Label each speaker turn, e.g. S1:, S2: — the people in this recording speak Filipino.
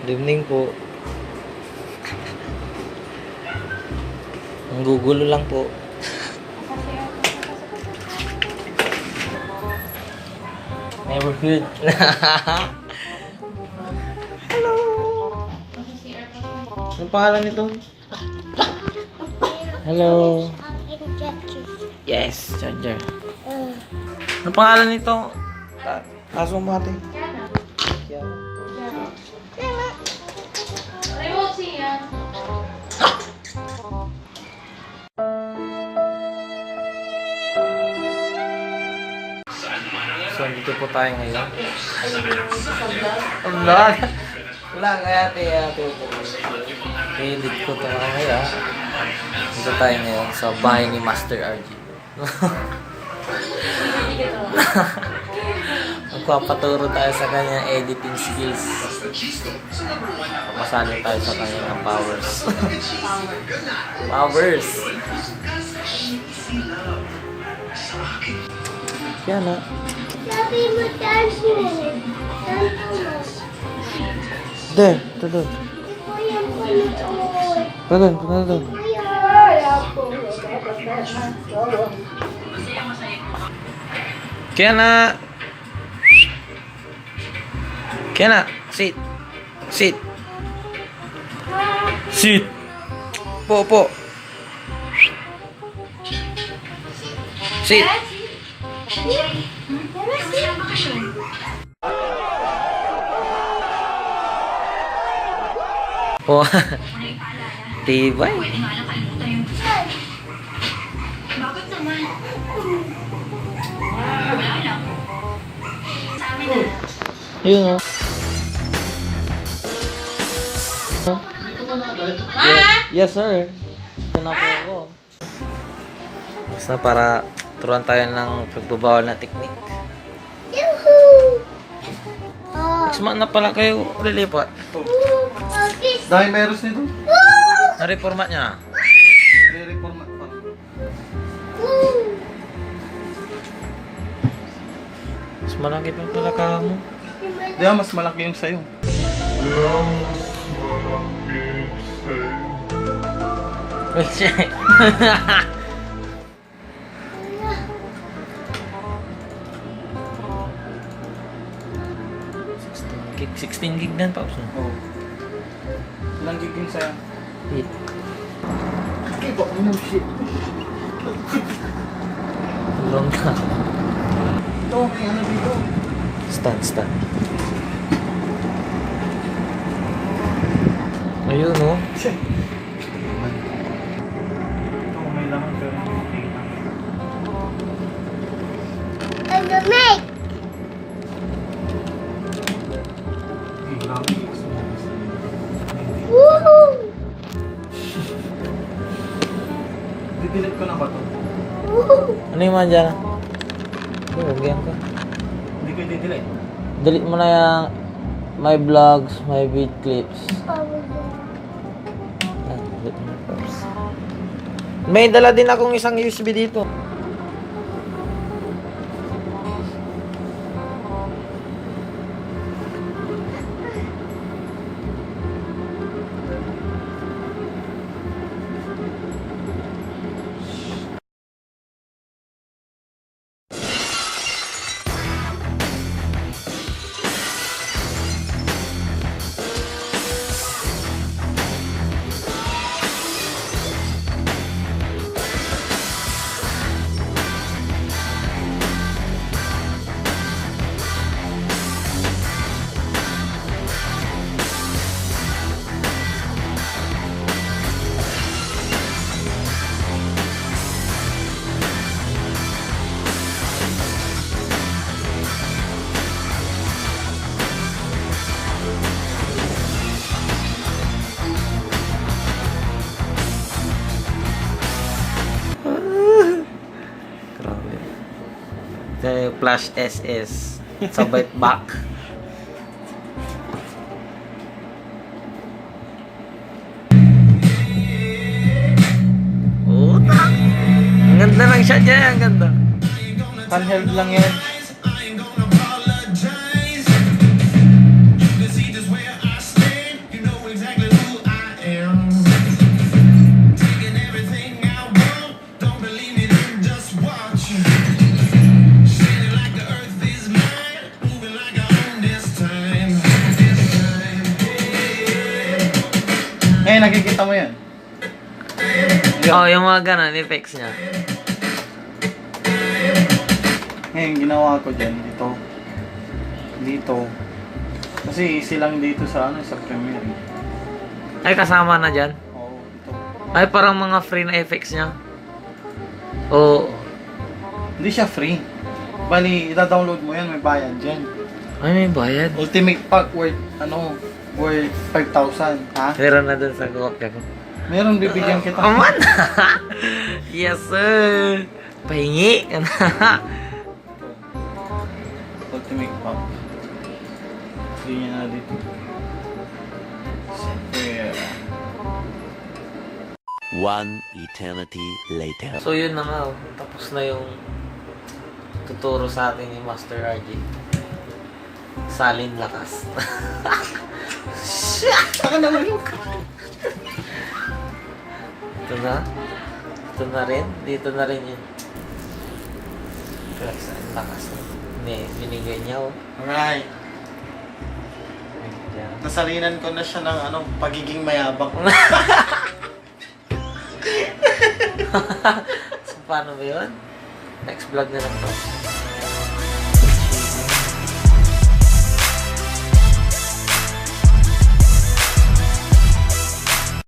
S1: Good evening po. Ang gugulo lang po. Neighborhood. Hello. Anong pangalan nito? Hello. Yes, charger. Anong pangalan nito? Aso mo ate. So, dito po tayo ngayon. Wala. Wala, kaya ate. Edit ko ito kaya. Dito tayo ngayon sa bahay ni Master RG. Magpapaturo tayo sa kanyang editing skills. Papasali tayo sa kanyang powers. Powers! Kaya na.
S2: Sabi mo tanso.
S1: There, ito doon. Doon. Kaya na. Sit. Sit. Po. Sit. Oh, tibay.
S2: Bakit naman? Wala lang. Sabi na.
S1: Yun, oh. Yes, sir. Ito na po ako. Basta para turuan tayo ng pagbabawal na technique.
S2: Yuhuu!
S1: Smart na pala kayo lilipat.
S3: Dahil meron nito.
S1: Na-reformat niya.
S3: Re-reformat pa.
S1: Mas malaki pa pala ka mo.
S3: Di ba mas malaki yung sa'yo?
S1: Wait, shit. 16 gig na pa.
S3: Oo. Ilang gig yung sa'yo?
S1: 8.
S3: Okay, baka mo shit.
S1: Long ka.
S3: Ito, may ano dito.
S1: Stand. Ayun, oh.
S3: Shit. Ito, may laman pero hindi kita.
S2: Ano, mate?
S3: Grabe.
S2: Woohoo!
S3: Didelete ko na ba ito?
S2: Woohoo!
S1: Ano yung mga dyan? Lagyan ka.
S3: Hindi ko i-delete.
S1: Delete mo na yung my vlogs, my vid clips. Delete mo na first. May dala din akong isang USB dito. Ito Flash SS. Sabay back. Ang ganda ng shot niya. Ang ganda. Handheld lang yan.
S3: Ngayon, nakikita mo yan.
S1: Oh, yung mga ganun, effects niya.
S3: Ngayon, ginawa ko dyan, dito. Dito. Kasi easy lang dito sa sa Premiere.
S1: Ay, kasama na dyan.
S3: Oo, ito.
S1: Ay, parang mga free na effects niya. Oh,
S3: Hindi siya free. Bali, ita-download mo yan, may bayad dyan.
S1: ay, may bayad.
S3: Ultimate Pack worth, worth 5,000, ha?
S1: Meron na dun sa kopya ko.
S3: Meron, bibigyan kita.
S1: Aman! Yes, sir! Pahingi!
S3: Ultimate Pack. Hindi niya na dito. Siyempre,
S4: One eternity later.
S1: So, yun na nga. Oh. Tapos na yung tuturo sa atin ni Master RJ. Salin lakas.
S3: saka naman yung
S1: Ito na. Ito na rin. Dito na rin yun. Pero salin lakas. Binigay niya, oh.
S3: Alright.
S1: Ayan.
S3: Nasalinan ko na siya ng pagiging mayabang.
S1: So, paano ba yun? Next vlog na lang to.